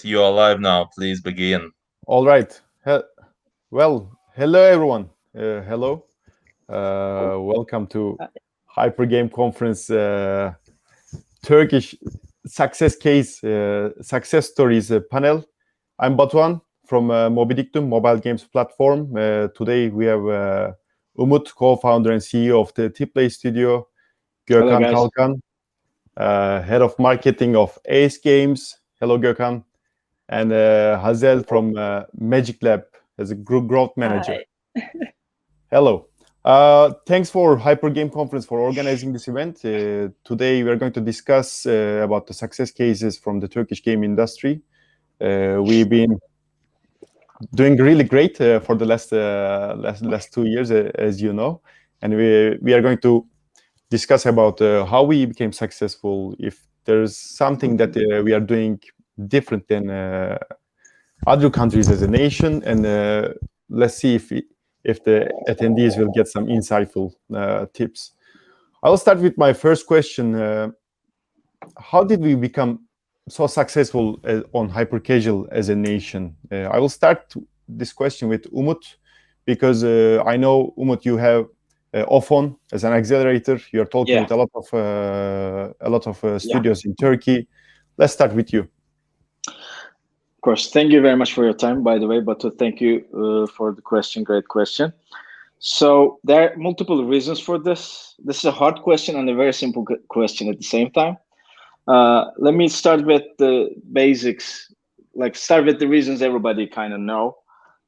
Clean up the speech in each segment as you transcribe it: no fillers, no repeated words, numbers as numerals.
you are live now. Please begin. All right. Well, hello everyone. Hello. Welcome to Hyper Game Conference Turkish success case, success stories panel. I'm Batuhan from Mobidictum mobile games platform. Today we have Umut, co-founder and CEO of the Tiplay studio, Hello, Gökhan guys. Kalkan, head of marketing of Ace Games. Hello, Gökhan. And Hazel from MagicLab as a group growth manager. Hi. Hello. Thanks for Hyper Game Conference for organizing this event. Today we are going to discuss about the success cases from the Turkish game industry. We've been doing really great for the last 2 years, as you know, and we are going to discuss about how we became successful. If there's something that we are doing different than other countries as a nation, and let's see if the attendees will get some insightful tips. I will start with my first question. How did we become so successful on hyper casual as a nation? I will start this question with Umut, because I know, Umut, you have Ofon as an accelerator. You're talking with a lot of studios in Turkey. Let's start with you. Of course, thank you very much for your time, by the way, but thank you for the question. Great question. So there are multiple reasons for this. This is a hard question and a very simple question at the same time. Let me start with the basics, start with the reasons everybody kind of know.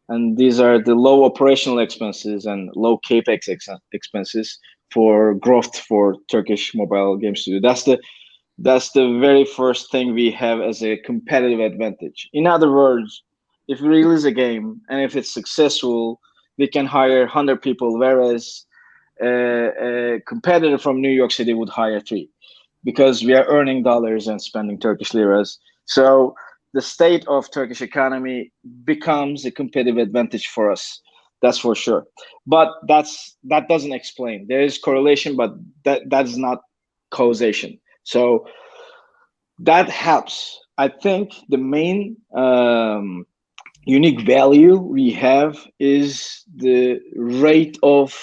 And these are the low operational expenses and low capex expenses for growth for Turkish mobile game studio. That's the very first thing we have as a competitive advantage. In other words, if we release a game and if it's successful, we can hire 100 people, whereas a competitor from New York City would hire 3, because we are earning dollars and spending Turkish liras. So the state of Turkish economy becomes a competitive advantage for us. That's for sure. But that doesn't explain. There is correlation, but that is not causation. So that helps. I think the main unique value we have is the rate of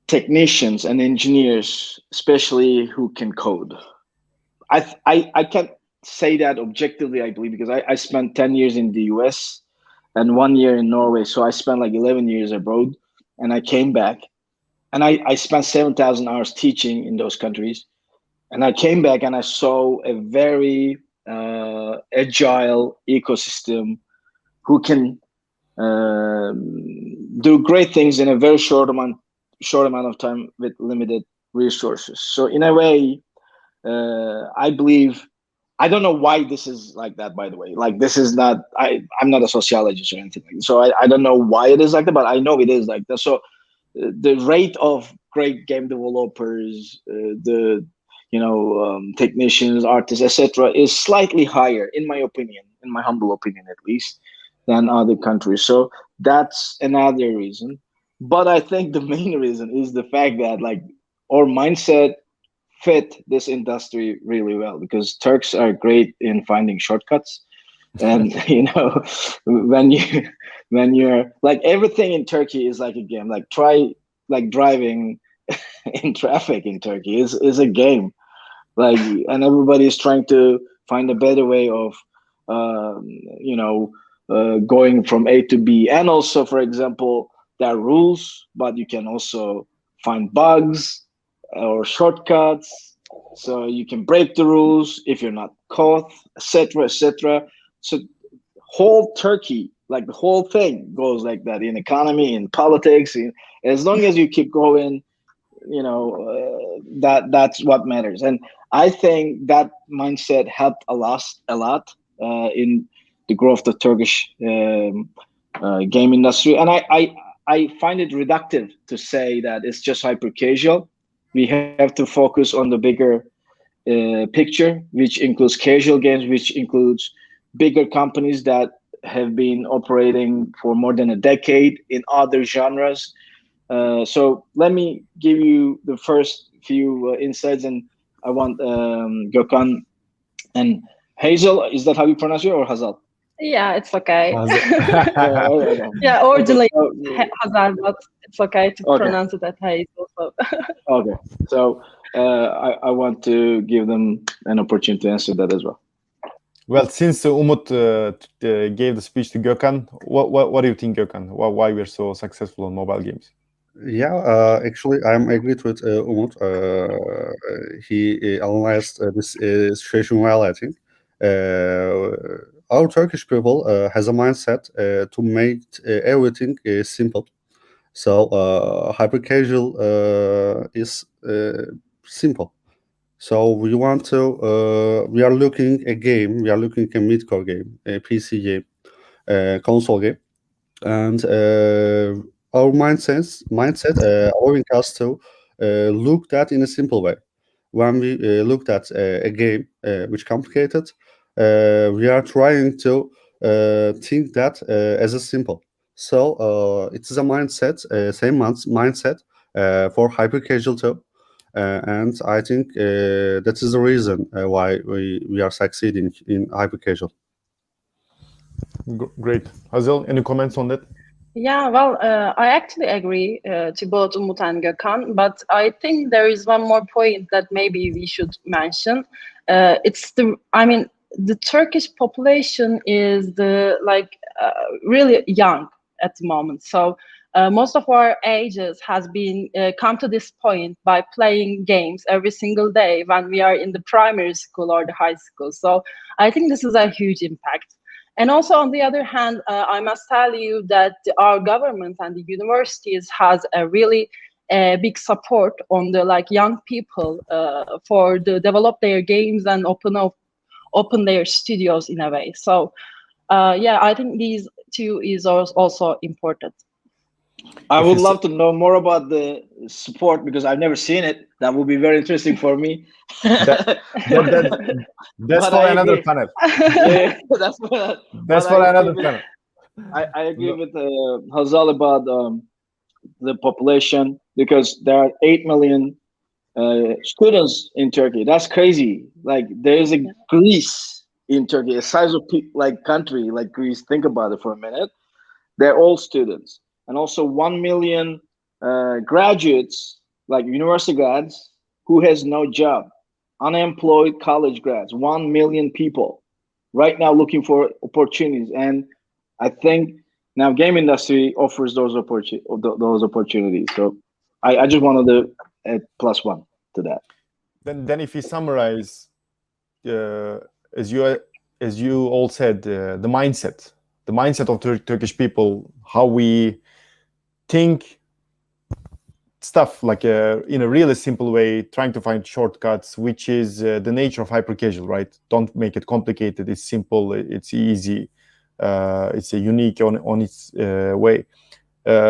technicians and engineers, especially who can code. I can't say that objectively, I believe, because I spent 10 years in the US and 1 year in Norway. So I spent like 11 years abroad, and I came back. And I spent 7,000 hours teaching in those countries. And I came back and I saw a very agile ecosystem who can do great things in a very short amount of time with limited resources. So in a way, I believe, I don't know why this is like that, by the way. Like, this is not, I'm not a sociologist or anything like that. So I don't know why it is like that, but I know it is like that. So the rate of great game developers, technicians, artists, etc., is slightly higher, in my opinion, in my humble opinion at least, than other countries. So that's another reason. But I think the main reason is the fact that our mindset fit this industry really well, because Turks are great in finding shortcuts. And when you're like, everything in Turkey is like a game. Like, try driving in traffic in Turkey is a game. And everybody is trying to find a better way of going from A to B. And also, for example, there are rules, but you can also find bugs or shortcuts, so you can break the rules if you're not caught, etc., etc. So whole Turkey, like the whole thing goes like that, in economy, in politics. As long as you keep going, that's what matters. And I think that mindset helped a lot in the growth of the Turkish game industry. And I find it reductive to say that it's just hyper casual. We have to focus on the bigger picture, which includes casual games, which includes bigger companies that have been operating for more than a decade in other genres. So let me give you the first few insights, and I want Gökhan And Hazel, is that how you pronounce it, or Hazal? Yeah, it's okay. Okay. Yeah, Okay, originally so, Hazard, but it's okay to okay, pronounce it as Hazel. So. okay. So I want to give them an opportunity to answer that as well. Well, since Umut gave the speech to Gökhan, what do you think, Gökhan? Why we're so successful on mobile games? Yeah, actually, I'm agreed with Umut. He analyzed this situation well, I think. Our Turkish people has a mindset to make everything simple. So hyper casual is simple. So we want to we are looking a game. We are looking a mid-core game, a PC game, console game, and our mindset allowing us to look that in a simple way. When we looked at a game which complicated, we are trying to think that as a simple. So it is a mindset, mindset for hyper casual too. And I think that is the reason why we are succeeding in hyper casual. Great. Hazel, any comments on that? Yeah, well, I actually agree to both Umut and Gökhan, but I think there is one more point that maybe we should mention. The Turkish population is really young at the moment. So most of our ages has been come to this point by playing games every single day when we are in the primary school or the high school. So I think this is a huge impact. And also, on the other hand, I must tell you that our government and the universities has a really big support on the young people for the develop their games and open their studios in a way. So yeah, I think these two is also important. I would love to know more about the support because I've never seen it. That would be very interesting for me. That's for another panel. Yeah, that's for another panel. I agree with Hazal about the population because there are 8 million students in Turkey. That's crazy. Like there is a Greece in Turkey, a size of country like Greece. Think about it for a minute. They're all students, and also 1 million graduates, like university grads, who has no job, unemployed college grads. 1 million people right now looking for opportunities, and I think now game industry offers those opportunities. So I just wanted to add plus one to that. Then if we summarize, as you all said, the mindset of Turkish people, how we think stuff in a really simple way, trying to find shortcuts, which is the nature of hyper casual, right? Don't make it complicated. It's simple. It's easy. It's a unique on its way.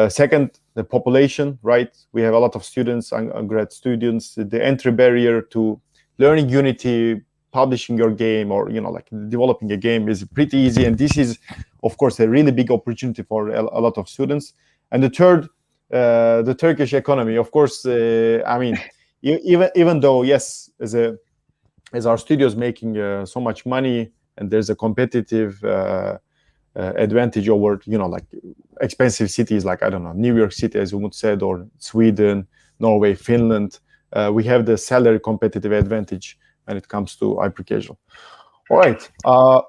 Second, the population, right? We have a lot of students, undergrad students. The entry barrier to learning Unity, publishing your game, or developing a game is pretty easy. And this is, of course, a really big opportunity for a lot of students. And the third, the Turkish economy, of course. Even though, yes, as our studios making so much money, and there's a competitive advantage over expensive cities like, I don't know, New York City, as Umut said, or Sweden, Norway, Finland. We have the salary competitive advantage when it comes to hyper casual. All right,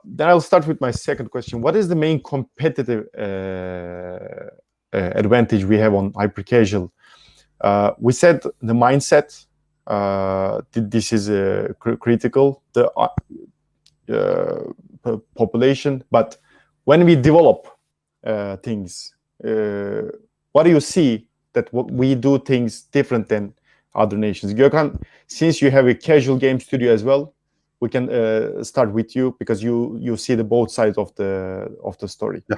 then I'll start with my second question. What is the main competitive advantage we have on hyper casual? We said the mindset. This is critical. The population, but when we develop things, what do you see that we do things different than other nations? Gökhan, since you have a casual game studio as well, we can start with you because you see the both sides of the story. Yeah.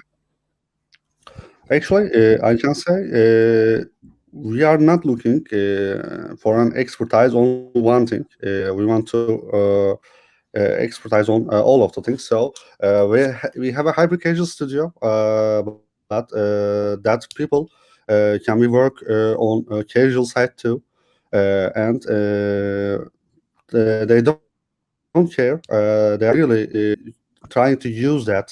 Actually, I can say we are not looking for an expertise on one thing. We want to expertise on all of the things. So we have a hybrid casual studio, but that people can we work on a casual side too, and they don't don't care. They're really trying to use that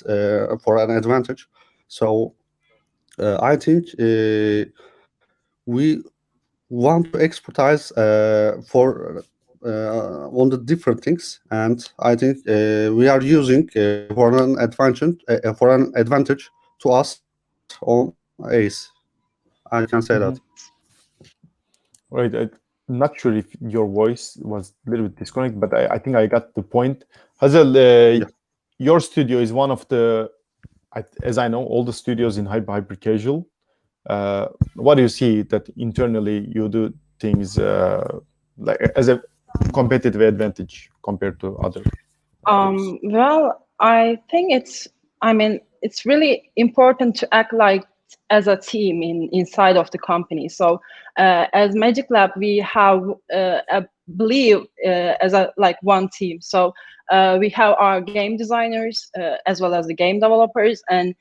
for an advantage. So I think we want to expertise for on the different things, and I think we are using for an advantage to us on ACE. I can say that. Right. I'm not sure if your voice was a little bit disconnected, but I think I got the point. Hazel, Yeah. your studio is one of the, as I know, all the studios in hyper casual. What do you see that internally you do things like as a competitive advantage compared to other players? Well, I think it's really important to act like as a team inside of the company. So as Magic Lab, we have a believe as a like one team. So we have our game designers as well as the game developers, and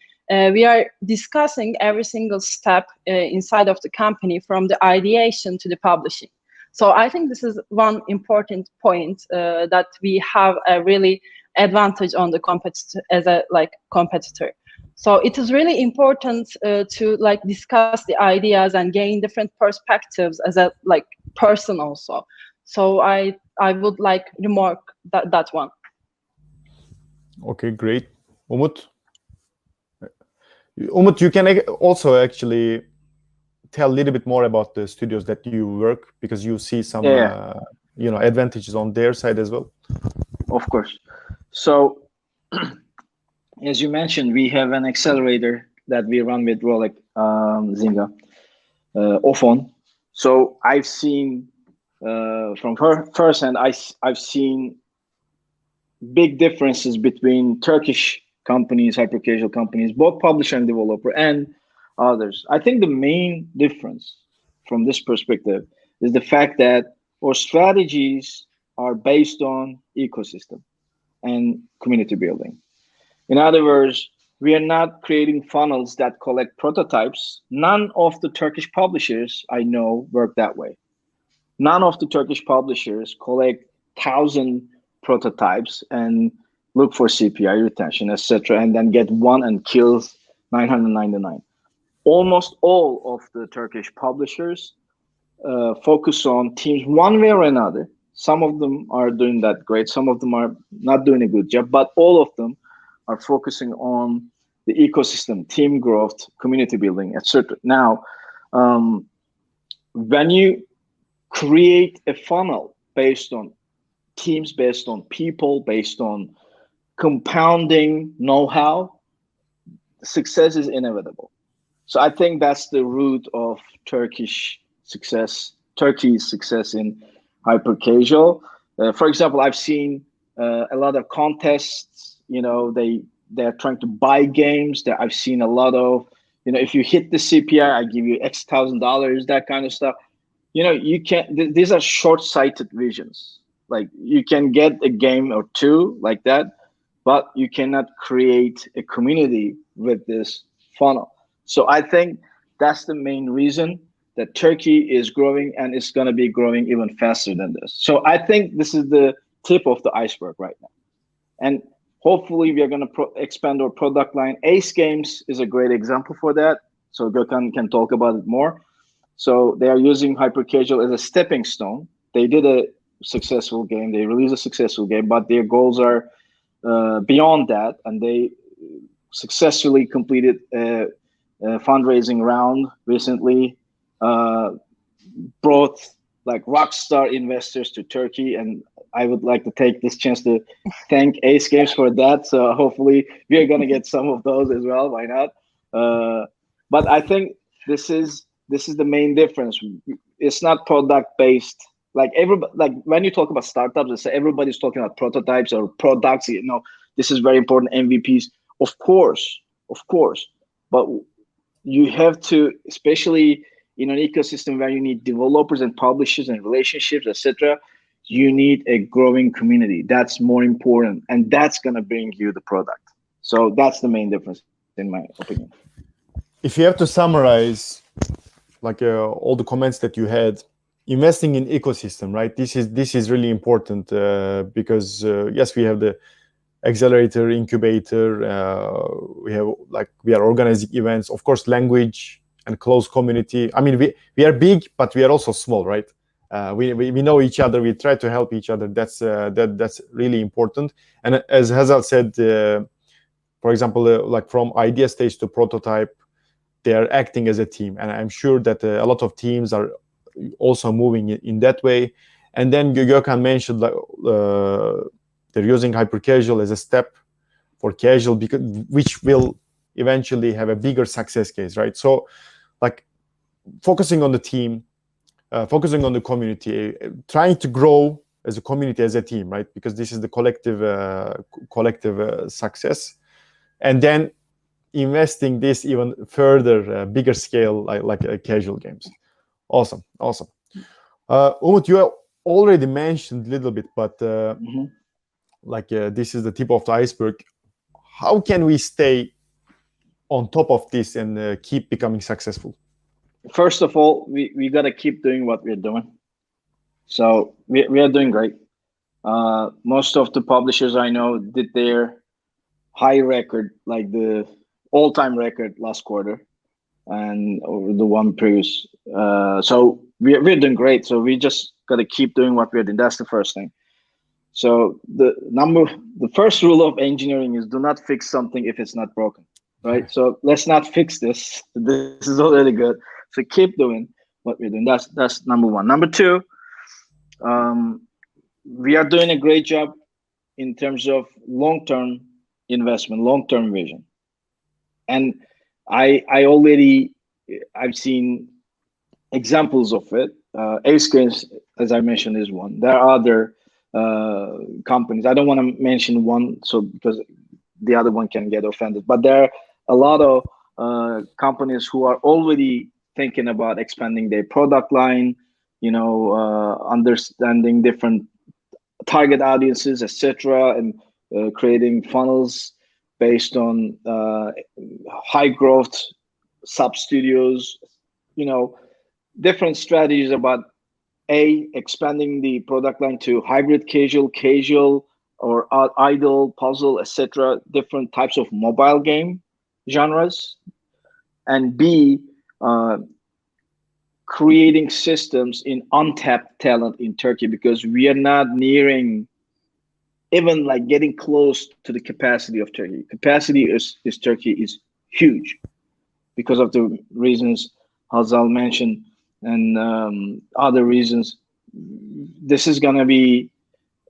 we are discussing every single step inside of the company from the ideation to the publishing. So I think this is one important point that we have a really advantage on the competitor as a like competitor. So it is really important to like discuss the ideas and gain different perspectives as a like person also. So I would like remark that one. Okay, great. Umut, you can also actually tell a little bit more about the studios that you work, because you see some advantages on their side as well. Of course. So as you mentioned, we have an accelerator that we run with Rolex Zynga Ofon. So I've seen from first hand, I've seen big differences between Turkish companies, hyper casual companies, both publisher and developer, and others. I think the main difference from this perspective is the fact that our strategies are based on ecosystem and community building. In other words, we are not creating funnels that collect prototypes. None of the Turkish publishers I know work that way. None of the Turkish publishers collect 1,000 prototypes and look for CPI retention, etc., and then get one and kills 999. Almost all of the Turkish publishers focus on teams one way or another. Some of them are doing that great. Some of them are not doing a good job, but all of them are focusing on the ecosystem, team growth, community building, etc. Now, when you create a funnel based on teams, based on people, based on compounding know-how, success is inevitable. So I think that's the root of Turkey's success in hyper casual. For example, I've seen a lot of contests. They're trying to buy games. That I've seen a lot of. If you hit the CPI, I give you X $1,000. That kind of stuff. You can't. These are short-sighted visions. Like you can get a game or two like that, but you cannot create a community with this funnel. So I think that's the main reason that Turkey is growing, and it's going to be growing even faster than this. So I think this is the tip of the iceberg right now. And hopefully we are going to expand our product line. Ace Games is a great example for that. So Gökhan can talk about it more. So they are using hyper casual as a stepping stone. They did a successful game. They released a successful game, but their goals are beyond that. And they successfully completed a fundraising round recently, brought like rock star investors to Turkey. And I would like to take this chance to thank Ace Games for that. So hopefully we are going to get some of those as well. Why not? But I think this is the main difference. It's not product based. Like when you talk about startups, everybody's talking about prototypes or products. This is very important. MVPs, of course. But you have to, especially in an ecosystem where you need developers and publishers and relationships, etc. You need a growing community. That's more important, and that's gonna bring you the product. So that's the main difference, in my opinion. If you have to summarize, like all the comments that you had, investing in ecosystem, right? This is really important because yes, we have the accelerator, incubator. We are organizing events, of course, language and close community. I mean, we are big, but we are also small, right? We know each other. We try to help each other. That's really important. And as Hazal said, for example, like from idea stage to prototype, they are acting as a team, and I'm sure that a lot of teams are also moving in that way. And then Gökhan mentioned they're using hyper casual as a step for casual, because which will eventually have a bigger success case, right? So like focusing on the team, focusing on the community, trying to grow as a community, as a team, right? Because this is the collective success. And then investing this even further, bigger scale, like casual games. Awesome. Umut, you already mentioned a little bit, but this is the tip of the iceberg. How can we stay on top of this and keep becoming successful? First of all, we got to keep doing what we're doing. So we are doing great. Most of the publishers I know did their high record, like the all-time record last quarter and over the one previous. So we're doing great. So we just got to keep doing what we're doing. That's the first thing. So the first rule of engineering is do not fix something if it's not broken, right? So let's not fix this. This is already good. So keep doing what we're doing. That's number one. Number two, we are doing a great job in terms of long-term investment, long-term vision. And I've seen examples of it. Ace, as I mentioned, is one. There are other companies. I don't want to mention one, so because the other one can get offended. But there are a lot of companies who are already thinking about expanding their product line, understanding different target audiences, etc., and creating funnels based on high growth sub studios, different strategies about expanding the product line to hybrid casual or idle, puzzle, etc., different types of mobile game genres, and B, creating systems in untapped talent in Turkey, because we are not nearing even like getting close to the capacity of Turkey. Capacity is Turkey is huge because of the reasons Hazal mentioned and other reasons. This is going to be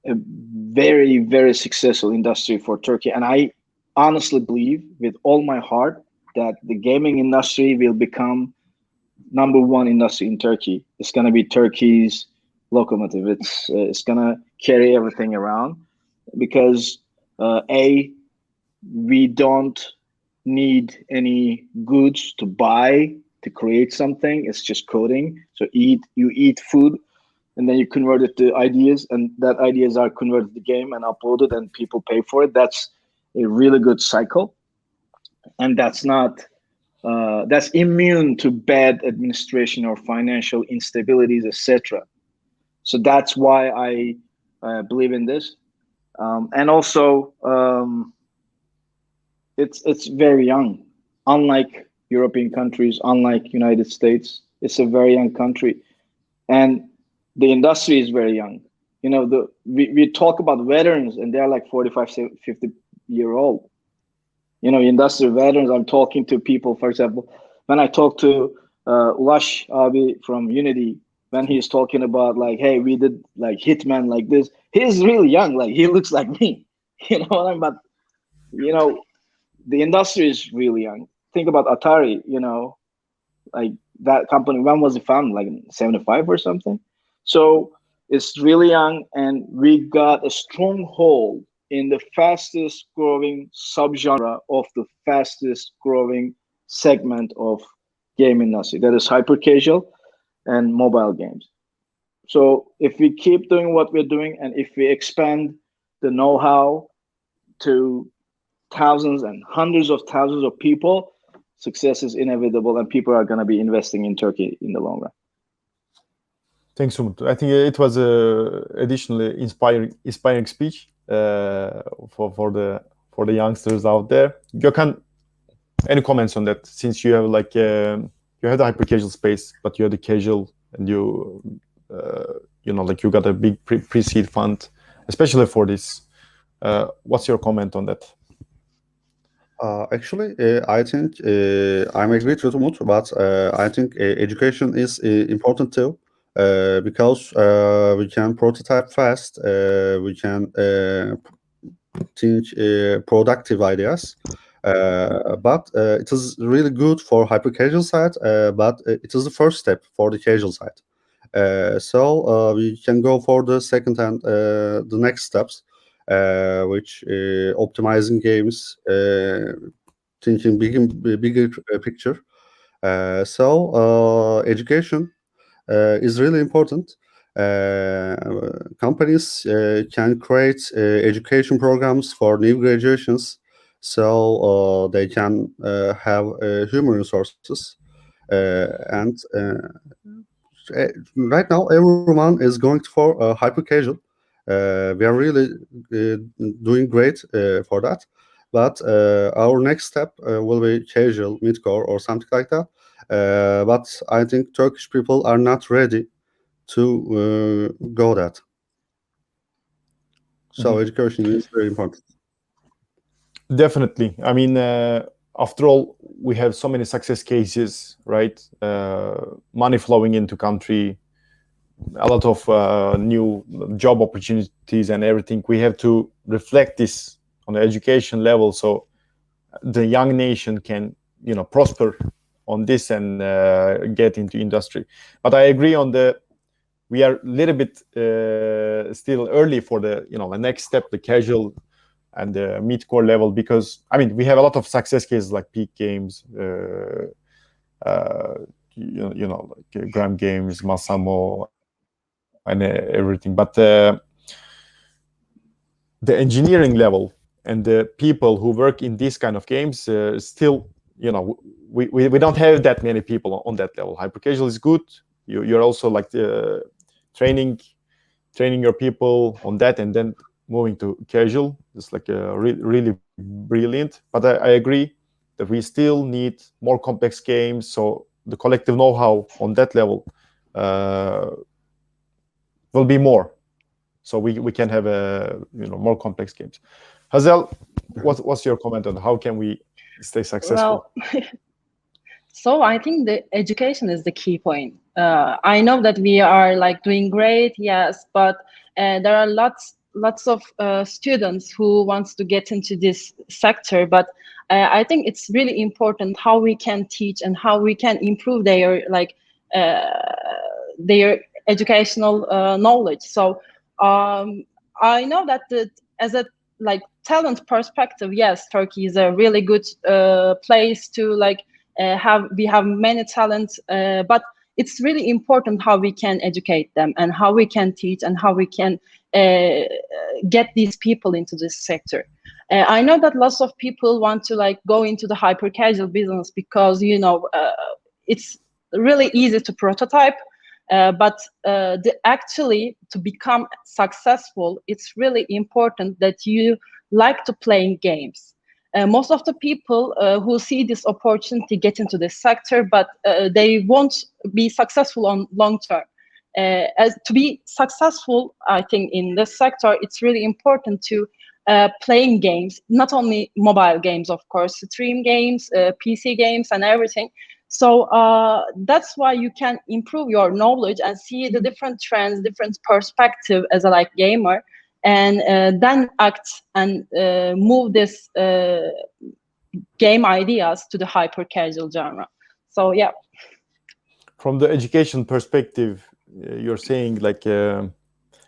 a very, very successful industry for Turkey. And I honestly believe with all my heart that the gaming industry will become number one industry in Turkey. It's going to be Turkey's locomotive. It's going to carry everything around because we don't need any goods to buy to create something. It's just coding. So you eat food and then you convert it to ideas, and that ideas are converted to the game and uploaded and people pay for it. That's a really good cycle. And that's immune to bad administration or financial instabilities, etc. So that's why I believe in this. And also, it's very young. Unlike European countries, unlike United States, it's a very young country, and the industry is very young. We talk about veterans, and they're like 45, 50-year-old. Industry veterans. I'm talking to people, for example, when I talk to Ulash Abi from Unity, when he's talking about like, hey, we did like Hitman like this. He's really young. Like he looks like me. You know what I'm about? The industry is really young. Think about Atari. Like that company. When was it founded? Like 75 or something. So it's really young, and we got a stronghold in the fastest growing subgenre of the fastest growing segment of game industry. That is hyper casual and mobile games. So if we keep doing what we're doing, and if we expand the know-how to thousands and hundreds of thousands of people, success is inevitable, and people are going to be investing in Turkey in the long run. Thanks, Umut. I think it was a additionally inspiring speech for the youngsters out there. Gökhan, any comments on that? Since you have you had the hyper casual space, but you had the casual, and you you got a big pre-seed fund, especially for this. What's your comment on that? Actually, I think I'm agree with Umut, but I think education is important too, because we can prototype fast, we can think productive ideas, but it is really good for hyper casual side, but it is the first step for the casual side. So we can go for the second and the next steps, which optimizing games, thinking bigger picture. So education is really important. Companies can create education programs for new graduations, so they can have human resources. And right now, everyone is going for hyper casual. We are really doing great for that. But our next step will be casual, midcore, or something like that. But I think Turkish people are not ready to go that. So education is very important. Definitely. I mean, after all, we have so many success cases, right? Money flowing into country, a lot of new job opportunities and everything. We have to reflect this on the education level, so the young nation can, prosper on this and get into industry. But I agree on we are a little bit still early for the next step, the casual and the mid-core level, because I mean we have a lot of success cases like Peak Games, like Gram Games, Masamo, and everything. But the engineering level and the people who work in these kind of games still, we don't have that many people on that level. Hyper casual is good. You're also like training your people on that, and then moving to casual. It's like really brilliant. But I agree that we still need more complex games. So the collective know-how on that level will be more. So we can have more complex games. Hazel, what's your comment on how can we stay successful? Well, so I think the education is the key point. I know that we are like doing great, yes, but there are lots of students who wants to get into this sector. But I think it's really important how we can teach and how we can improve their their educational knowledge. So I know that as a talent perspective, yes, Turkey is a really good place to we have many talents, but it's really important how we can educate them and how we can teach and how we can get these people into this sector. I know that lots of people want to go into the hyper casual business because it's really easy to prototype, but actually to become successful, it's really important that you like to play games. Most of the people who see this opportunity get into this sector, but they won't be successful on long term. As to be successful, I think in this sector, it's really important to playing games, not only mobile games, of course, stream games, PC games, and everything. So that's why you can improve your knowledge and see the different trends, different perspective as a gamer, and then act and move this game ideas to the hyper casual genre. So yeah. From the education perspective, you're saying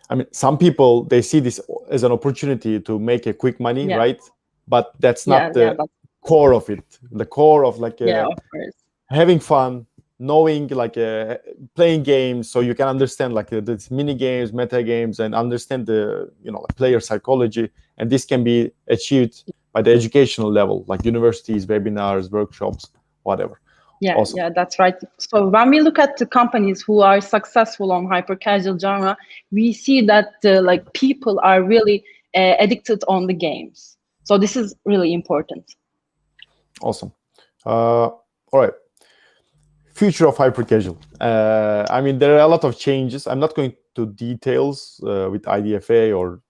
I mean, some people, they see this as an opportunity to make a quick money, right? But that's not the core of it. The core of of course, having fun, knowing playing games, so you can understand the mini games, meta games, and understand the player psychology. And this can be achieved by the educational level, like universities, webinars, workshops, whatever. Yeah, Awesome. yeah, that's right. So when we look at the companies who are successful on hyper casual genre, we see that like people are really addicted on the games. So this is really important. Awesome. All right. Future of hyper casual. I mean, there are a lot of changes. I'm not going to details with IDFA or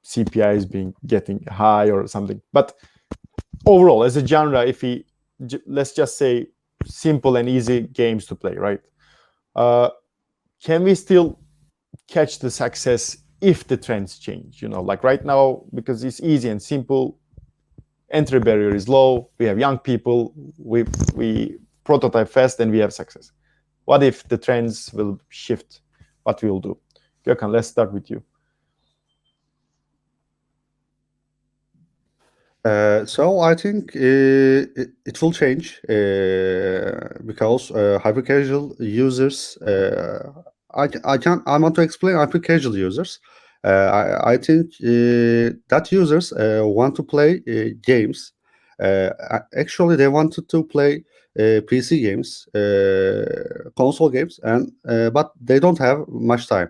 CPIs getting high or something. But overall, as a genre, if we let's just say simple and easy games to play, right? Can we still catch the success if the trends change? Like right now, because it's easy and simple, entry barrier is low. We have young people. We prototype fast, and we have success. What if the trends will shift? What we will do? Gökhan, let's start with you. So I think it will change because hyper casual users. I want to explain hyper casual users. I think that users want to play games. Actually, they wanted to play PC games, console games, and but they don't have much time.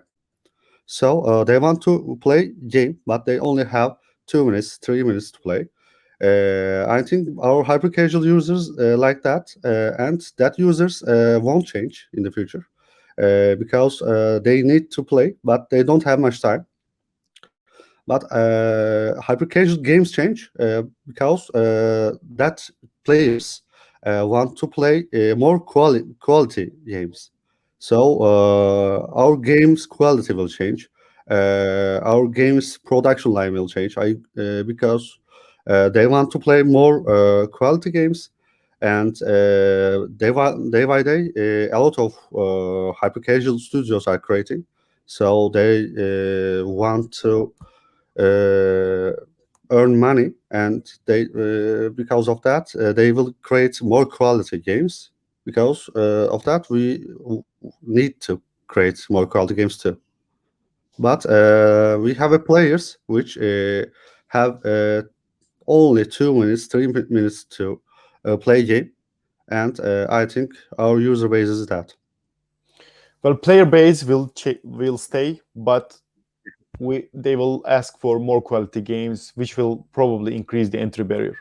So they want to play game, but they only have 2 minutes, 3 minutes to play. I think our hyper casual users like that, and that users won't change in the future because they need to play, but they don't have much time. But hyper casual games change because that players want to play more quality games. So our games quality will change. Our games production line will change. Because they want to play more quality games, and day by day, a lot of hyper casual studios are creating. So they want to earn money, and they because of that they will create more quality games. Because of that, we need to create more quality games too. But we have a players which have only 2 minutes, 3 minutes to play game, and I think our user base is that. Well, player base will stay, but they will ask for more quality games, which will probably increase the entry barrier.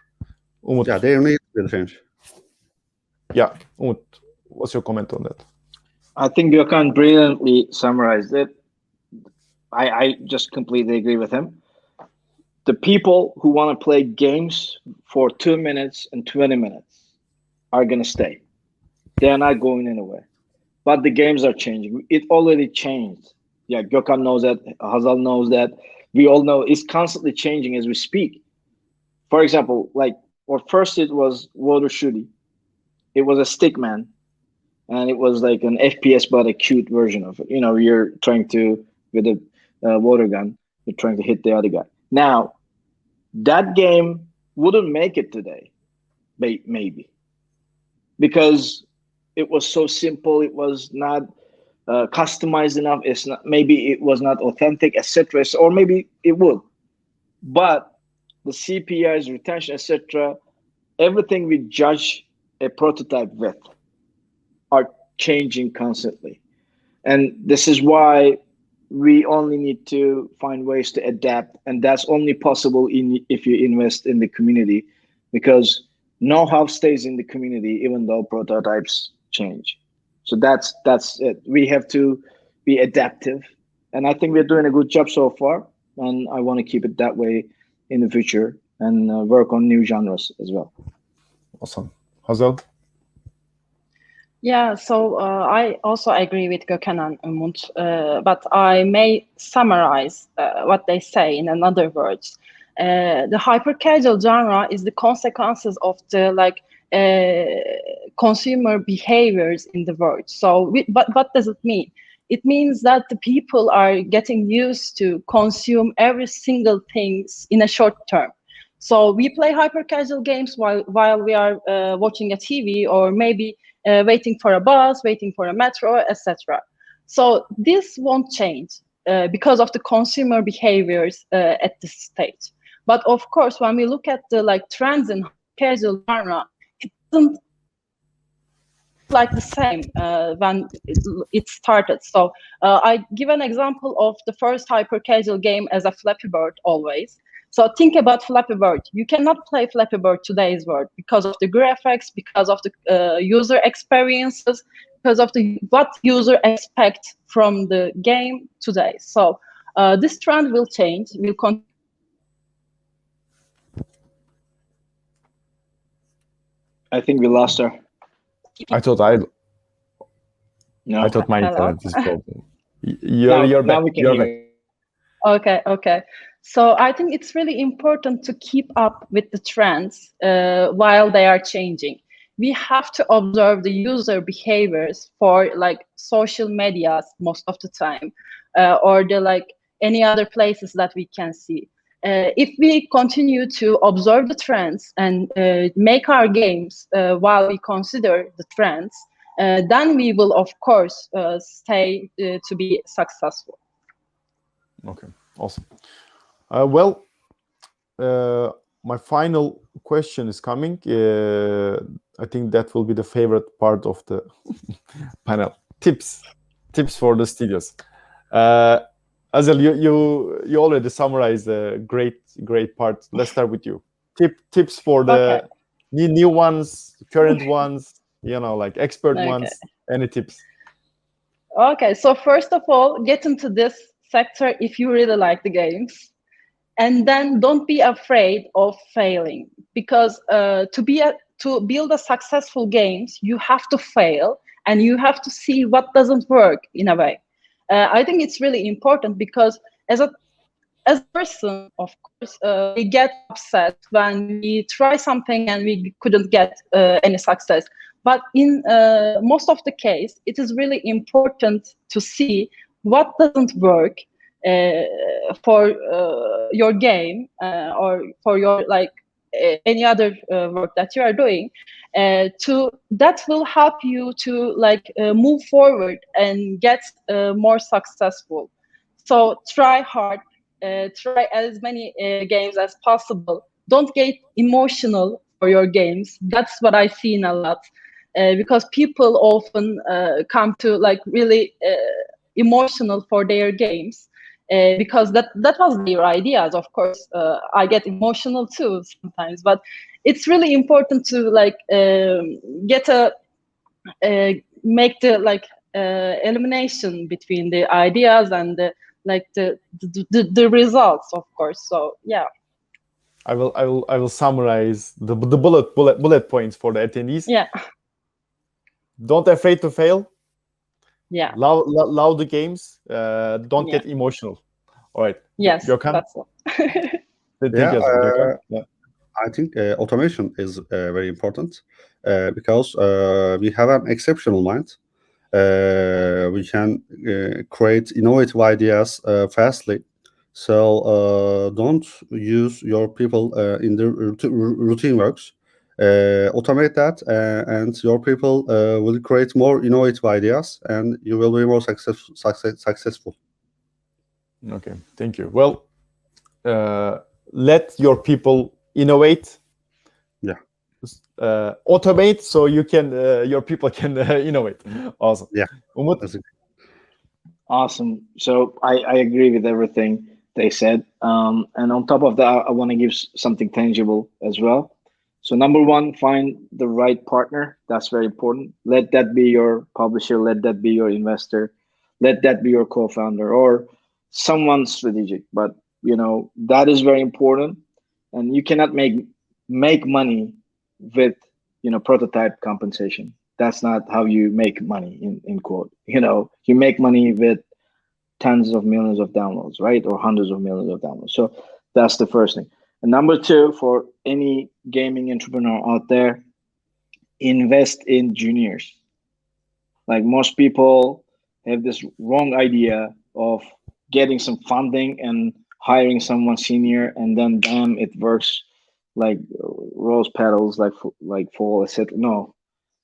Umut. Yeah, their needs will change. Yeah, Umut, what's your comment on that? I think Gökhan brilliantly summarized it. I just completely agree with him. The people who want to play games for 2 minutes and 20 minutes are going to stay. They're not going anywhere. But the games are changing. It already changed. Yeah, Gökhan knows that. Hazal knows that. We all know it's constantly changing as we speak. For example, first it was water shooting. It was a stickman, and it was like an FPS, but a cute version of it. You're trying to, with a water gun, you're trying to hit the other guy. Now, that game wouldn't make it today, maybe, because it was so simple. It was not customized enough. Maybe it was not authentic, etc. Or maybe it would, but the CPIs, retention, etc. Everything we judge a prototype with are changing constantly, and this is why we only need to find ways to adapt, and that's only possible if you invest in the community, because know-how stays in the community even though prototypes change. So that's it. We have to be adaptive, and I think we're doing a good job so far, and I want to keep it that way in the future, and work on new genres as well. Awesome. Hazal? Yeah, so I also agree with Gökhan and Umut, but I may summarize what they say in another words. The hyper-casual genre is the consequences of the consumer behaviors in the world. So, but what does it mean? It means that the people are getting used to consume every single things in a short term. So we play hyper-casual games while we are watching a TV, or maybe waiting for a bus, waiting for a metro, etc. So this won't change because of the consumer behaviors at this stage. But of course, when we look at the trends in casual genre, it doesn't like the same when it started. So I give an example of the first hyper casual game as a Flappy Bird always. So think about Flappy Bird. You cannot play Flappy Bird today's world because of the graphics, because of the user experiences, because of the what user expect from the game today. So this trend will change. Will continue. I think we lost her. I thought No. I thought my Hello? internet is broken. You're back. Now we can You're hear back. you. Okay. So I think it's really important to keep up with the trends while they are changing. We have to observe the user behaviors for like social medias most of the time, or the like any other places that we can see. If we continue to observe the trends and make our games while we consider the trends, then we will of course stay to be successful. Okay, awesome. Well, my final question is coming. I think that will be the favorite part of the panel. Tips for the studios. Azel, you already summarized a great part. Let's start with you. Tips for the new ones, current ones, like expert ones. Any tips? Okay, so first of all, get into this sector if you really like the games, and then don't be afraid of failing, because to build a successful games, you have to fail and you have to see what doesn't work in a way. I think it's really important because as a person, of course, we get upset when we try something and we couldn't get any success. But in most of the case, it is really important to see what doesn't work for your game or for your like any other work that you are doing. That will help you to like move forward and get more successful. So try hard. Try as many games as possible. Don't get emotional for your games. That's what I've seen a lot, because people often come to like really emotional for their games, because that was their ideas. Of course, I get emotional too sometimes, but it's really important to like get a make the like elimination between the ideas and the like the results, of course. So yeah, I will summarize the bullet points for the attendees. Yeah. Don't afraid to fail. Yeah. Love the games. Don't Yeah. get emotional. All right. Yes, Gökhan? that's all. Thank you, Gökhan. Yeah. I think automation is very important because we have an exceptional mind. We can create innovative ideas fastly. So don't use your people in the routine works. Automate that, and your people will create more innovative ideas, and you will be more successful. Okay, thank you. Well, let your people innovate. Yeah. Automate so you can your people can innovate. Awesome. Yeah. Umut? Awesome. So I agree with everything they said. And on top of that, I want to give something tangible as well. So number one, find the right partner. That's very important. Let that be your publisher. Let that be your investor. Let that be your co-founder or someone strategic. But that is very important. And you cannot make money with prototype compensation. That's not how you make money in quote. You make money with tens of millions of downloads, right? Or hundreds of millions of downloads. So that's the first thing. And number two, for any gaming entrepreneur out there, invest in juniors. Like most people have this wrong idea of getting some funding and hiring someone senior, and then bam, it works like rose petals, like fall, etc. No,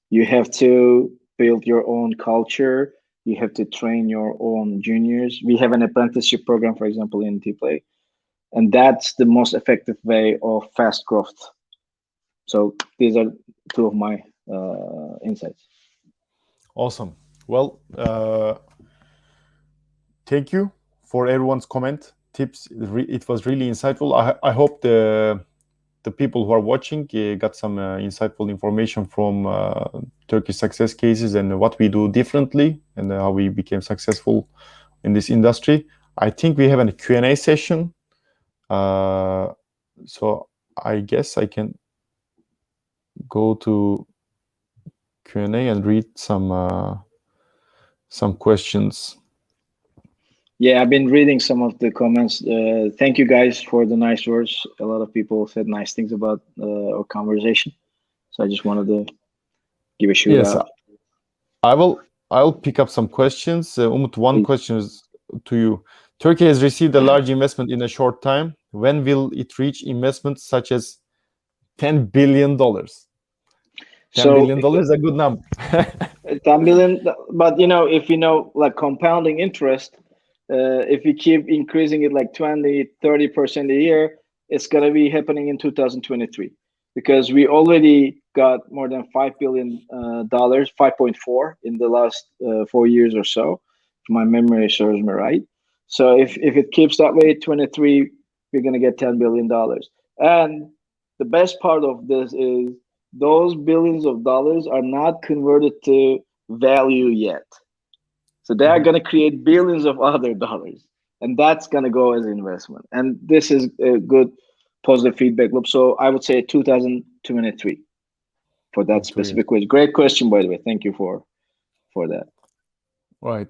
you have to build your own culture. You have to train your own juniors. We have an apprenticeship program, for example, in Tiplay, and that's the most effective way of fast growth. So these are two of my insights. Awesome. Well, thank you for everyone's comment, tips. It was really insightful. I hope the people who are watching got some insightful information from Turkish success cases and what we do differently and how we became successful in this industry. I think we have a Q&A session. So I guess I can go to Q&A and read some questions. Yeah, I've been reading some of the comments. Thank you guys for the nice words. A lot of people said nice things about our conversation. So I just wanted to give a shout Yes, out. I'll pick up some questions. Umut, one question is to you. Turkey has received a large investment in a short time. When will it reach investments such as $10 billion? $10 billion is a good number. 10 billion, but if like compounding interest, if we keep increasing it like 20-30% a year, it's going to be happening in 2023 because we already got more than $5 billion, 5.4 in the last 4 years or so, if my memory serves me right. So if it keeps that way, 23, we're going to get $10 billion. And the best part of this is those billions of dollars are not converted to value yet. So they are going to create billions of other dollars, and that's going to go as investment. And this is a good positive feedback loop. So I would say 2023 for that specific question. Great question, by the way. Thank you for that. Right.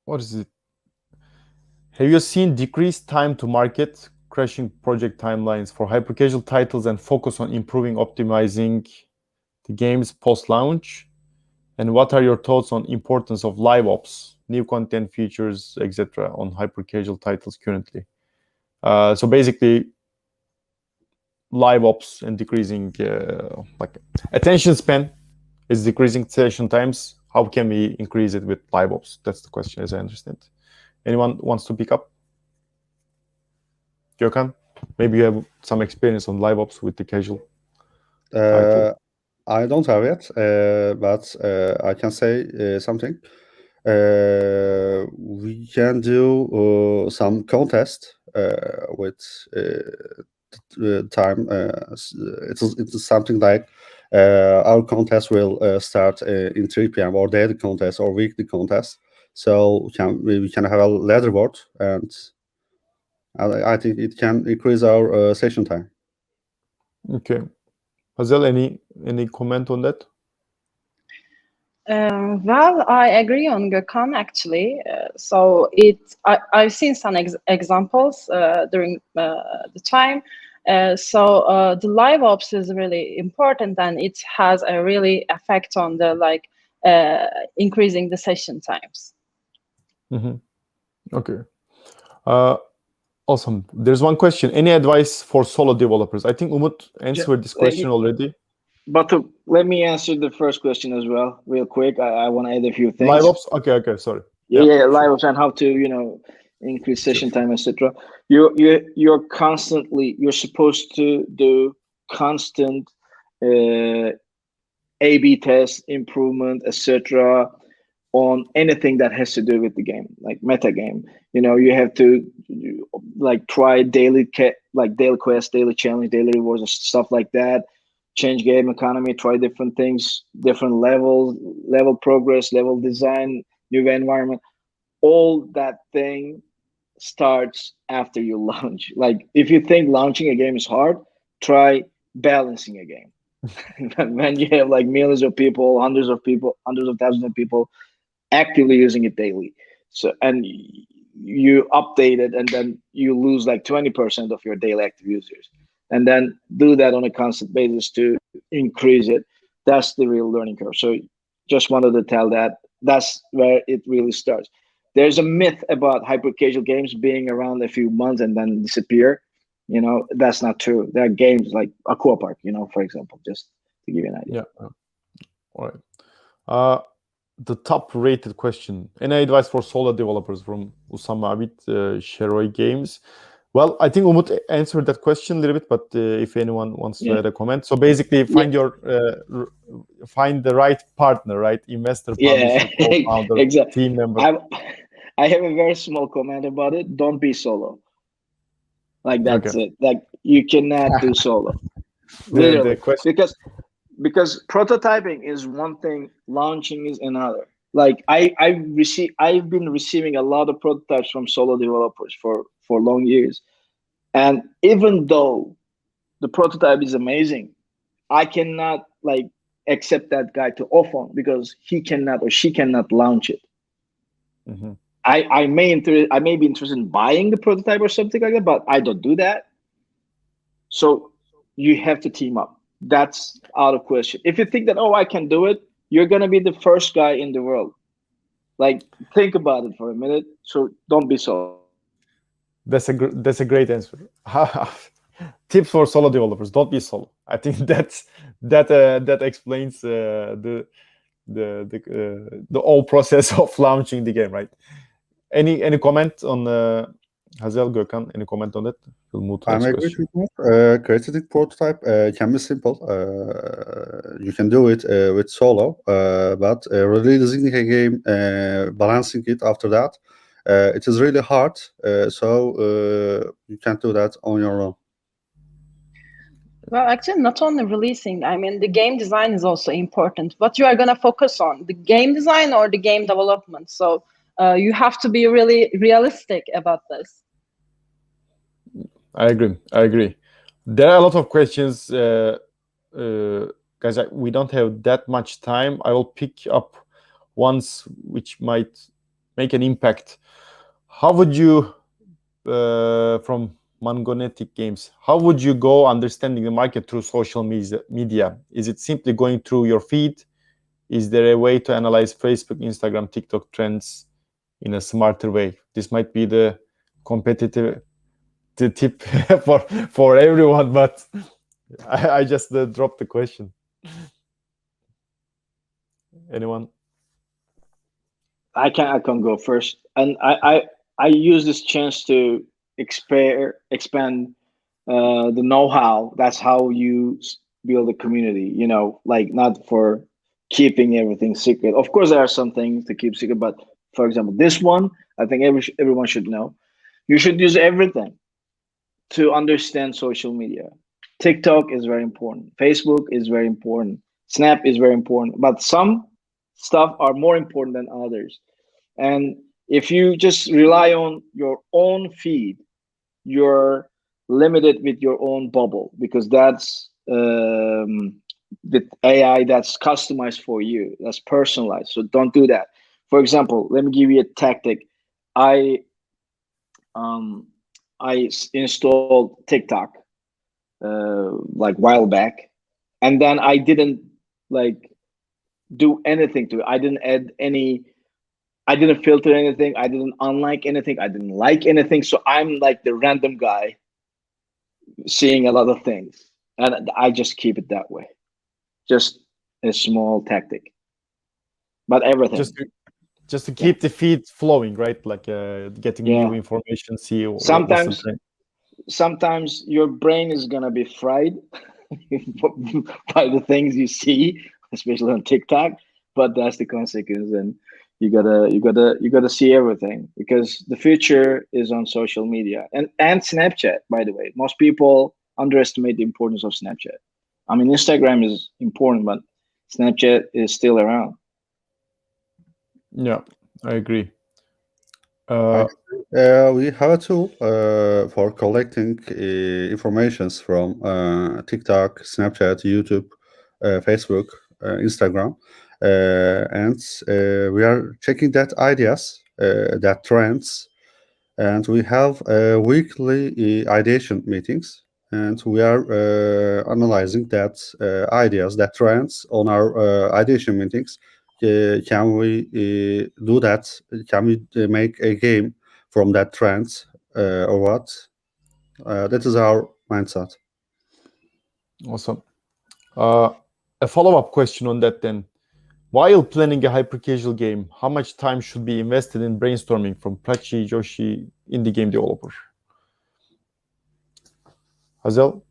What is it? Have you seen decreased time to market, crashing project timelines for hyper-casual titles and focus on improving, optimizing the games post-launch? And what are your thoughts on importance of live ops, new content features, etc. on hyper-casual titles currently? So basically, live ops and decreasing like attention span is decreasing session times. How can we increase it with live ops? That's the question, as I understand. Anyone wants to pick up? Gökhan, maybe you have some experience on live ops with the casual title. I don't have it, but I can say something. We can do some contest with time. It's something like our contest will start in 3 p.m. or daily contest or weekly contest. So we can have a leaderboard, and I think it can increase our session time. Okay. Hazel, any comment on that? Well, I agree on Gökhan actually. So I've seen some examples during the time. So the live ops is really important, and it has a really effect on the increasing the session times. Mm-hmm. Okay. Awesome. There's one question. Any advice for solo developers? I think Umut answered this question already. But let me answer the first question as well, real quick. I want to add a few things. Live ops? Okay, sorry. Yeah, live ops and how to, increase session time, etc. You're supposed to do constant A/B test, improvement, etc. on anything that has to do with the game, like meta game. You have to try daily quest, daily challenge, daily rewards, and stuff like that. Change game economy, try different things, different level progress, level design, new environment. All that thing starts after you launch. Like if you think launching a game is hard, try balancing a game. When you have millions of people, hundreds of thousands of people actively using it daily, and you update it, and then you lose 20% of your daily active users, and then do that on a constant basis to increase it. That's the real learning curve. So just wanted to tell that's where it really starts. There's a myth about hyper casual games being around a few months and then disappear. That's not true. There are games like Aqua Park, for example, just to give you an idea. Yeah. All right. The top rated question. Any advice for solo developers from Usama Abid, Sheroy Games? Well, I think Umut answered that question a little bit, but if anyone wants to add a comment, so basically find find the right partner, right? Investor, publisher, co-founder, exactly. team member. I have a very small comment about it. Don't be solo. Like that's it. Like you cannot do solo. Literally, question, because prototyping is one thing, launching is another. Like I've been receiving a lot of prototypes from solo developers for long years, and even though the prototype is amazing, I cannot like accept that guy to off-on because he cannot or she cannot launch it. Mm-hmm. I may be interested in buying the prototype or something like that, but I don't do that. So you have to team up. That's out of question. If you think that, oh, I can do it, you're gonna be the first guy in the world. Like, think about it for a minute. So don't be solo. That's a great answer. Tips for solo developers: don't be solo. I think that explains the whole process of launching the game, right? Any comment on Hazel, Gökhan? Any comment on that? We'll move to the I'm next agree question. with creating a prototype can be simple. You can do it with solo, but releasing a game, balancing it after that, it is really hard. So you can't do that on your own. Well, actually, not only releasing, I mean, the game design is also important. What you are going to focus on, the game design or the game development. So you have to be really realistic about this. I agree. There are a lot of questions, guys. We don't have that much time. I will pick up ones which might make an impact. How would you, from Mangonetic Games, how would you go understanding the market through social media? Is it simply going through your feed? Is there a way to analyze Facebook, Instagram, TikTok trends in a smarter way? This might be the competitive tip for everyone, but I just dropped the question. Anyone? I can go first, and I use this chance to expand the know-how. That's how you build a community. You know, like not for keeping everything secret. Of course, there are some things to keep secret, but for example, this one, I think everyone should know. You should use everything to understand social media. TikTok is very important. Facebook is very important. Snap is very important. But some stuff are more important than others. And if you just rely on your own feed, you're limited with your own bubble because that's with AI that's customized for you, that's personalized. So don't do that. For example, let me give you a tactic. I installed TikTok like while back, and then I didn't like do anything to it. I didn't add any. I didn't filter anything. I didn't unlike anything. I didn't like anything. So I'm like the random guy seeing a lot of things, and I just keep it that way. Just a small tactic, but everything. Just to keep the feed flowing, right? Like getting new information, see sometimes your brain is gonna be fried by the things you see, especially on TikTok. But that's the consequence, and you gotta see everything because the future is on social media and Snapchat. By the way, most people underestimate the importance of Snapchat. I mean, Instagram is important, but Snapchat is still around. Yeah, I agree. We have a tool for collecting informations from TikTok, Snapchat, YouTube, Facebook, Instagram, and we are checking that ideas, that trends, and we have weekly ideation meetings, and we are analyzing that ideas, that trends on our ideation meetings. Can we do that? Can we make a game from that trend or what? That is our mindset. Awesome. A follow-up question on that then. While planning a hyper-casual game, how much time should be invested in brainstorming from Prachi, Joshi, indie game developer? Hazel?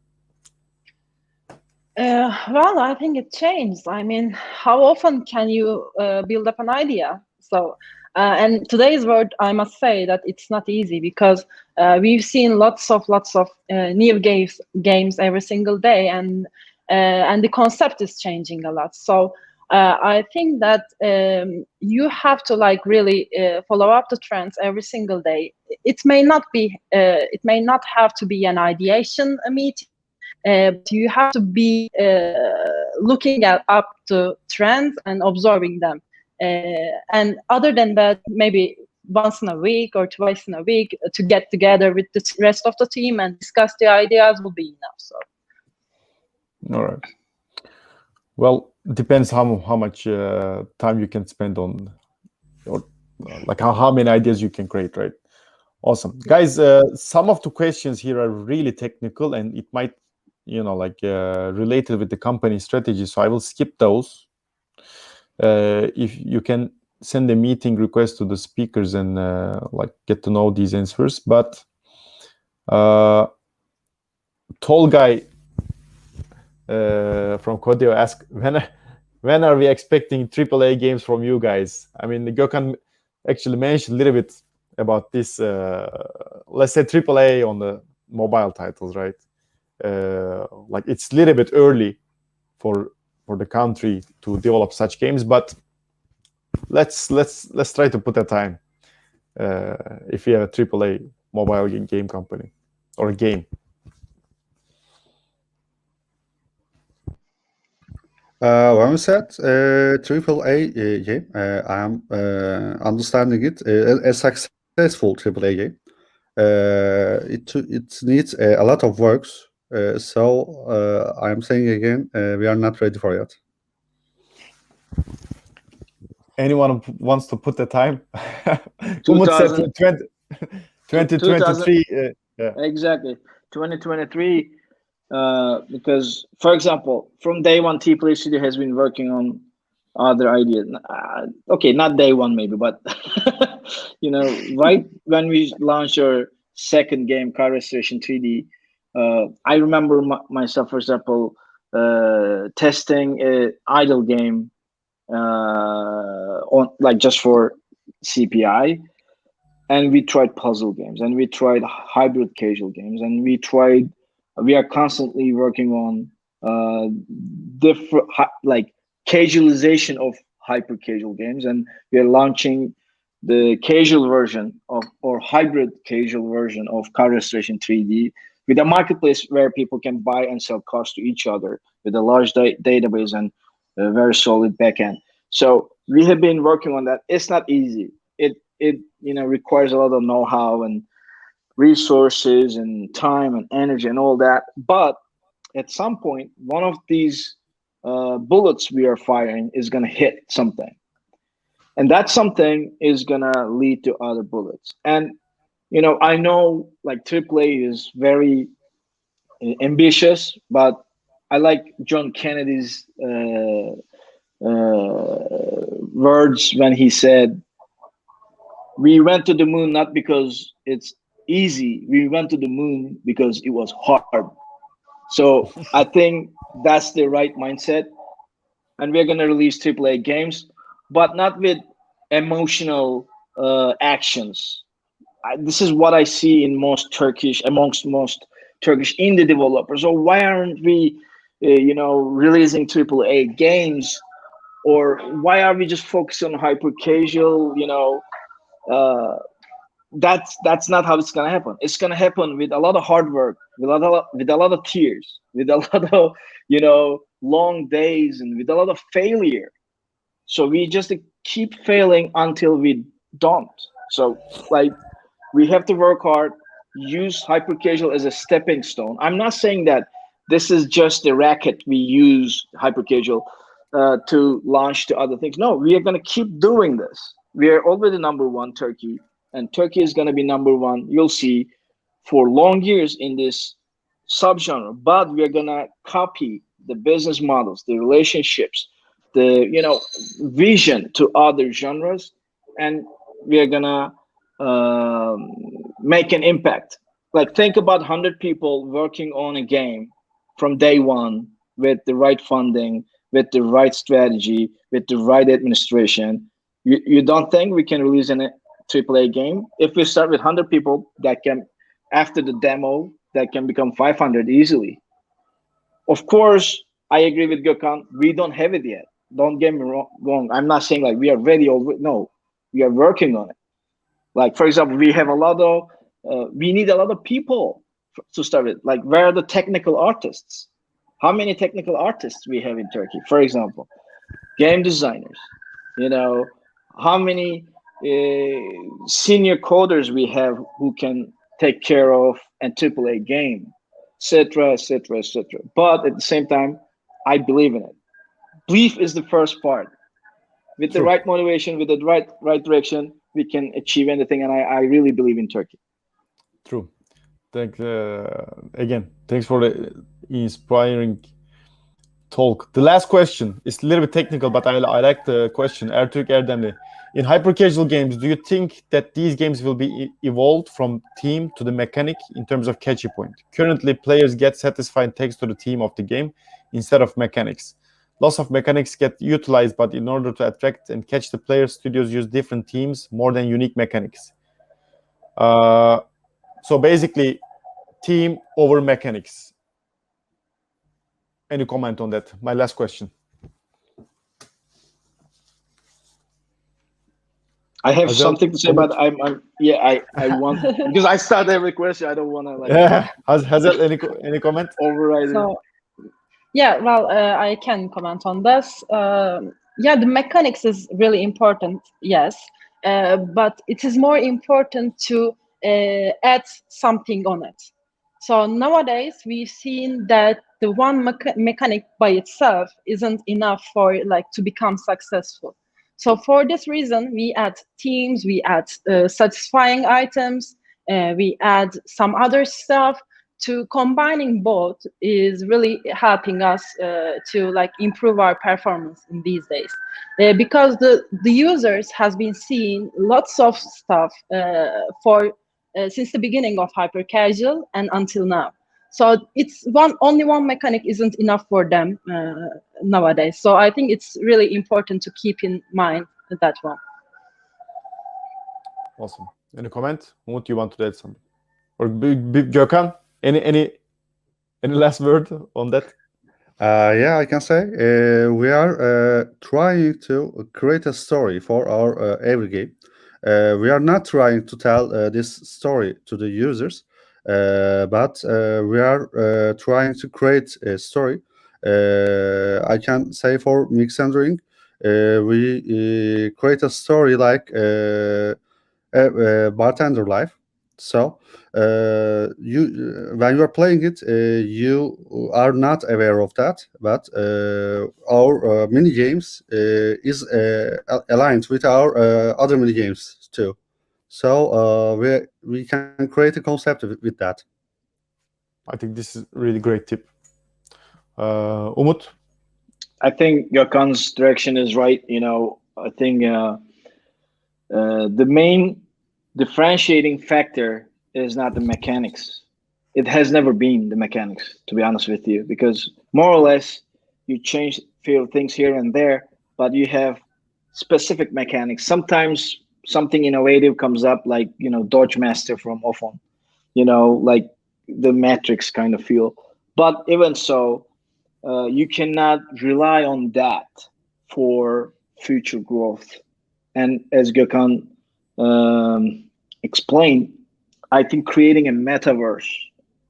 Well, I think it changed. I mean, how often can you build up an idea? So, and today's world, I must say that it's not easy because we've seen lots of new games every single day, and the concept is changing a lot. So, I think that you have to like really follow up the trends every single day. It may not have to be an ideation meeting. But you have to be looking up to trends and observing them. And other than that, maybe once in a week or twice in a week to get together with the rest of the team and discuss the ideas will be enough. So. All right. Well, depends how much time you can spend on, or like how many ideas you can create, right? Awesome, guys. Some of the questions here are really technical, and it might, related with the company strategy. So I will skip those. If you can send a meeting request to the speakers and get to know these answers. But tall guy from Kodeo asked, when are we expecting AAA games from you guys? I mean, Gökhan actually mentioned a little bit about this. Let's say AAA on the mobile titles, right? It's a little bit early for the country to develop such games, but let's try to put a time if you have a AAA mobile game company or a game. When we said AAA game, I am understanding it a successful AAA game. It needs a lot of works. So I am saying again, we are not ready for it. Anyone wants to put the time? Umut said 2023. Yeah. Exactly, 2023. Because, for example, from day one, Tiplay Studio has been working on other ideas. Okay, not day one maybe, but right when we launched our second game, Car Restoration 3D, I remember myself, for example, testing an idle game on just for CPI, and we tried puzzle games, and we tried hybrid casual games, and we are constantly working on different casualization of hyper casual games, and we are launching the casual version of or hybrid casual version of Car Restoration 3D with a marketplace where people can buy and sell cars to each other with a large database and a very solid backend. So we have been working on that. It's not easy. It requires a lot of know-how and resources and time and energy and all that. But at some point, one of these bullets we are firing is going to hit something. And that something is going to lead to other bullets. And, I know AAA is very ambitious, but I like John Kennedy's words when he said, "We went to the moon not because it's easy. We went to the moon because it was hard." So I think that's the right mindset. And we're going to release AAA games, but not with emotional actions. This is what I see in amongst most Turkish indie developers. So why aren't we, releasing AAA games? Or why are we just focused on hyper casual? That's not how it's gonna happen. It's gonna happen with a lot of hard work, with a lot of tears, with a lot of long days, and with a lot of failure. So we just keep failing until we don't. So we have to work hard, use hyper casual as a stepping stone. I'm not saying that this is just the racket we use hyper casual to launch to other things. No, we are going to keep doing this. We are already #1 Turkey, and Turkey is going to be #1. You'll see for long years in this subgenre. But we are going to copy the business models, the relationships, the vision to other genres, and we are going to make an impact Like, think about 100 people working on a game from day one with the right funding, with the right strategy, with the right administration. You don't think we can release a AAA game? If we start with 100 people, that can, after the demo, that can become 500 easily. Of course, I agree with Gökhan. We don't have it yet. Don't get me wrong. I'm not saying like we are ready already. No, we are working on it. Like, for example, we have a lot of, we need a lot of people to start with. Like, where are the technical artists? How many technical artists we have in Turkey? For example, game designers. You know, how many senior coders we have who can take care of a AAA game, etc., etc., etc. But at the same time, I believe in it. Belief is the first part. With the True. right motivation, with the right direction, we can achieve anything. And I really believe in Turkey. True. Again, thanks for the inspiring talk. The last question is a little bit technical, but I like the question. Ertürk Erdemli. In hyper-casual games, do you think that these games will be evolved from team to the mechanic in terms of catchy point? Currently, players get satisfying thanks to the theme of the game instead of mechanics. Lots of mechanics get utilized, but in order to attract and catch the players, studios use different themes more than unique mechanics. So basically, team over mechanics. Any comment on that? My last question. I have Hazel, something to say, but I want, because I start every question. I don't want to like Hazel, any comment? override it. So, yeah, well, I can comment on this. Yeah, the mechanics is really important, yes, but it is more important to add something on it. So nowadays we've seen that the one mechanic by itself isn't enough for like to become successful. So for this reason, we add teams, we add satisfying items, we add some other stuff. To combining both is really helping us to like improve our performance in these days, because the users has been seeing lots of stuff for since the beginning of hyper casual and until now. So it's only one mechanic isn't enough for them nowadays. So I think it's really important to keep in mind that one. Awesome. Any comment? Umut, you want to add something? Or Gökhan, any last word on that? Yeah, I can say we are trying to create a story for our every game. We are not trying to tell this story to the users, but we are trying to create a story. I can say for Mix and Drink, we create a story like bartender life. So you when you are playing it, you are not aware of that, but our mini games is aligned with our other mini games too. So we can create a concept with that. I think this is a really great tip. Umut? I think Gökhan's direction is right. You know, I think the main differentiating factor is not the mechanics. It has never been the mechanics, to be honest with you, because more or less you change few things here and there, but you have specific mechanics. Sometimes something innovative comes up, like, you know, Dodge Master from Ofon, you know, like the Matrix kind of feel. But even so, you cannot rely on that for future growth. And as Gökhan explained, I think creating a metaverse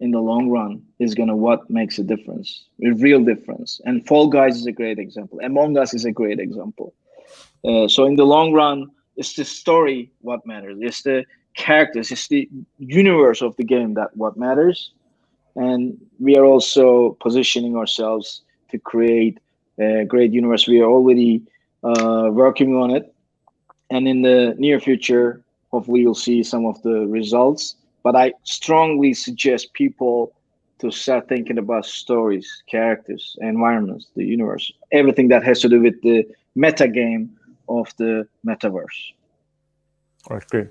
in the long run is gonna what makes a difference, a real difference. And Fall Guys is a great example. Among Us is a great example. So in the long run, it's the story what matters. It's the characters. It's the universe of the game that what matters. And we are also positioning ourselves to create a great universe. We are already working on it, and in the near future, hopefully you'll see some of the results. But I strongly suggest people to start thinking about stories, characters, environments, the universe, everything that has to do with the meta game of the metaverse. All right, great.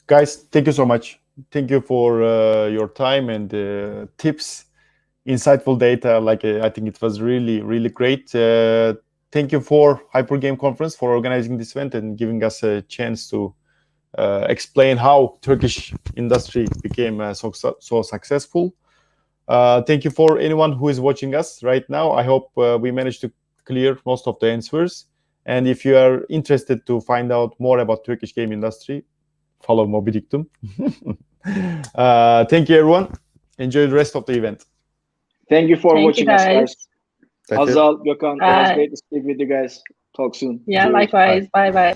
Guys, thank you so much. Thank you for your time and tips, insightful data. Like I think it was really, really great. Thank you for Hyper Game Conference for organizing this event and giving us a chance to explain how Turkish industry became so successful. Thank you for anyone who is watching us right now. I hope we managed to clear most of the answers. And if you are interested to find out more about Turkish game industry, follow Mobidictum. Thank you, everyone. Enjoy the rest of the event. Thank you for Thank you, watching us, guys. guys. Thank you. Hazal, Gökhan, it was Bye. great to speak with you guys. Talk soon. Yeah, Cheers. likewise. Bye bye.